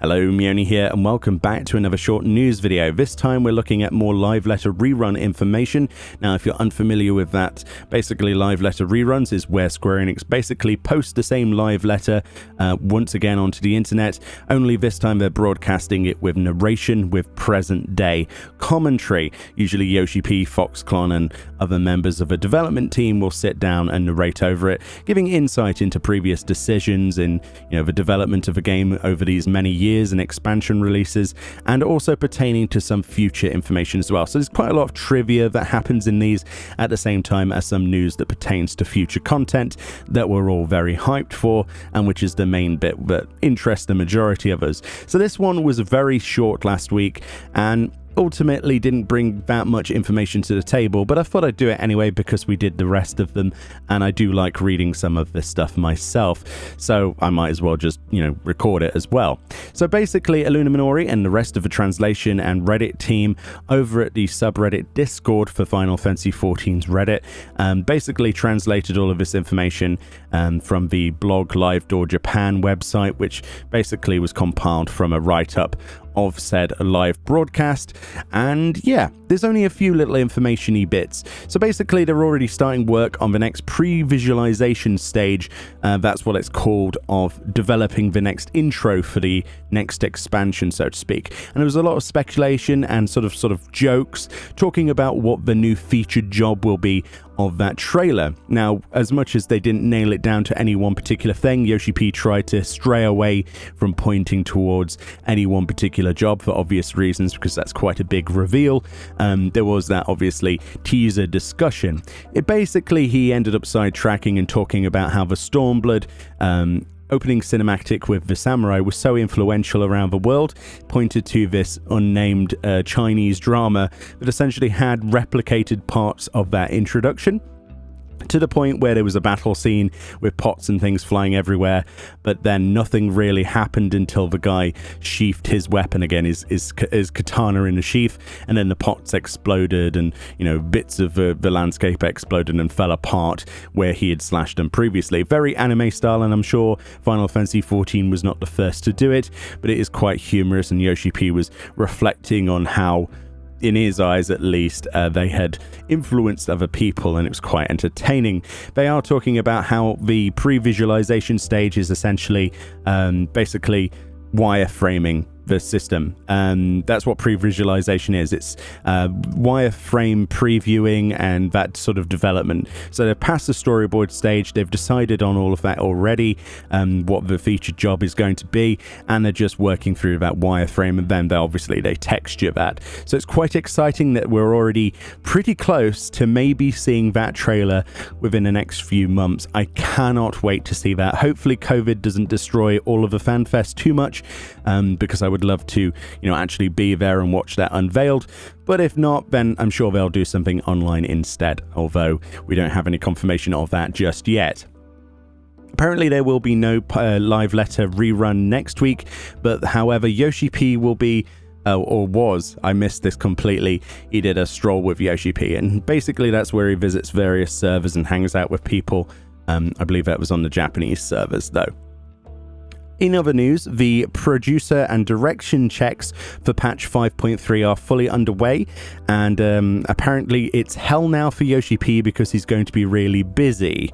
Hello, Meoni here, and welcome back to another short news video. This time we're looking at more live letter rerun information. Now, if you're unfamiliar with that, basically live letter reruns is where Square Enix basically post the same live letter once again onto the internet, only this time they're broadcasting it with narration with present day commentary. Usually Yoshi P, Foxclon, and other members of a development team will sit down and narrate over it, giving insight into previous decisions in the development of a game over these many years and expansion releases, and also pertaining to some future information as well. So there's quite a lot of trivia that happens in these at the same time as some news that pertains to future content that we're all very hyped for, and which is the main bit that interests the majority of us. So this one was very short last week and ultimately didn't bring that much information to the table, but I thought I'd do it anyway because we did the rest of them, and I do like reading some of this stuff myself, so I might as well just record it as well. So basically, Meoni and the rest of the translation and Reddit team over at the subreddit Discord for Final Fantasy XIV's Reddit basically translated all of this information from the blog Live Door Japan website, which basically was compiled from a write-up of said live broadcast. And yeah, there's only a few little information-y bits. So basically they're already starting work on the next pre-visualization stage, that's what it's called, of developing the next intro for the next expansion, so to speak. And there was a lot of speculation and sort of jokes talking about what the new featured job will be of that trailer. Now, as much as they didn't nail it down to any one particular thing, Yoshi P tried to stray away from pointing towards any one particular job for obvious reasons, because that's quite a big reveal. There was that obviously teaser discussion. He ended up sidetracking and talking about how the Stormblood opening cinematic with the samurai was so influential around the world, pointed to this unnamed Chinese drama that essentially had replicated parts of that introduction, to the point where there was a battle scene with pots and things flying everywhere, but then nothing really happened until the guy sheathed his weapon again, his katana in the sheath, and then the pots exploded, and bits of the landscape exploded and fell apart where he had slashed them previously. Very anime style, and I'm sure Final Fantasy XIV was not the first to do it, but it is quite humorous, and Yoshi P was reflecting on how, in his eyes at least, they had influenced other people, and it was quite entertaining. They are talking about how the pre-visualization stage is essentially basically wireframing the system. That's what pre-visualization is. It's wireframe previewing and that sort of development. So they're past the storyboard stage, they've decided on all of that already, what the featured job is going to be, and they're just working through that wireframe, and then they texture that. So it's quite exciting that we're already pretty close to maybe seeing that trailer within the next few months. I cannot wait to see that. Hopefully COVID doesn't destroy all of the FanFest too much, because I would love to actually be there and watch that unveiled. But if not, then I'm sure they'll do something online instead, although we don't have any confirmation of that just yet. Apparently there will be no live letter rerun next week, but however, Yoshi P will be I missed this completely. He did a stroll with Yoshi P, and basically that's where he visits various servers and hangs out with people. I believe that was on the Japanese servers though. In other news, the producer and direction checks for patch 5.3 are fully underway, and apparently it's hell now for Yoshi P because he's going to be really busy.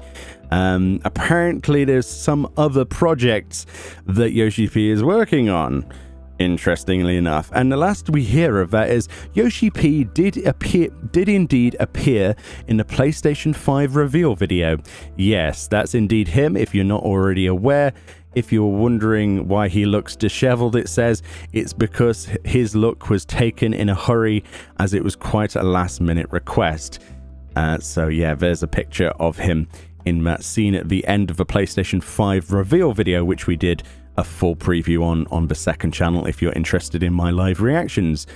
Apparently there's some other projects that Yoshi P is working on, interestingly enough, and the last we hear of that is Yoshi P did indeed appear in the PlayStation 5 reveal video. Yes, that's indeed him, if you're not already aware. If you're wondering why he looks disheveled, it says it's because his look was taken in a hurry, as it was quite a last-minute request. So yeah, there's a picture of him in that scene at the end of the PlayStation 5 reveal video, which we did a full preview on the second channel if you're interested in my live reactions.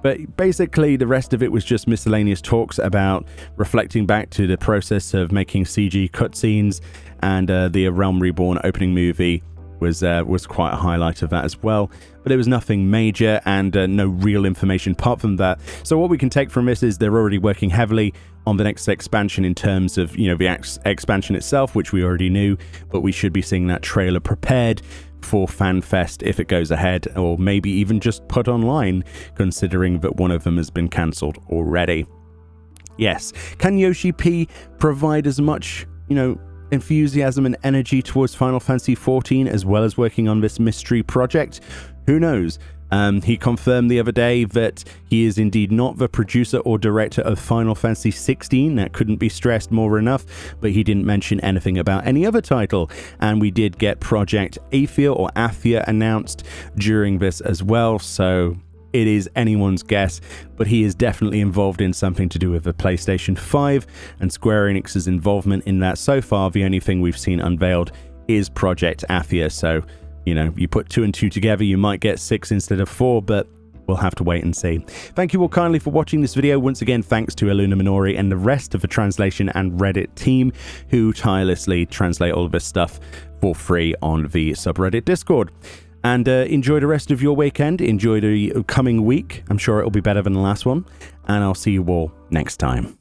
But basically the rest of it was just miscellaneous talks about reflecting back to the process of making CG cutscenes, and the Realm Reborn opening movie was quite a highlight of that as well. But there was nothing major, and no real information apart from that. So what we can take from this is they're already working heavily on the next expansion in terms of, the expansion itself, which we already knew, but we should be seeing that trailer prepared for FanFest if it goes ahead, or maybe even just put online, considering that one of them has been cancelled already. Yes, can Yoshi P provide as much, enthusiasm and energy towards Final Fantasy XIV as well as working on this mystery project? Who knows? He confirmed the other day that he is indeed not the producer or director of Final Fantasy XVI. That couldn't be stressed more enough, but he didn't mention anything about any other title. And we did get Project Athia announced during this as well, so it is anyone's guess, but he is definitely involved in something to do with the PlayStation 5, and Square Enix's involvement in that so far, the only thing we've seen unveiled is Project Athia, so you put 2 and 2 together, you might get 6 instead of 4, but we'll have to wait and see. Thank you all kindly for watching this video. Once again, thanks to Eluna Minori and the rest of the translation and Reddit team who tirelessly translate all of this stuff for free on the subreddit Discord. And enjoy the rest of your weekend. Enjoy the coming week. I'm sure it'll be better than the last one. And I'll see you all next time.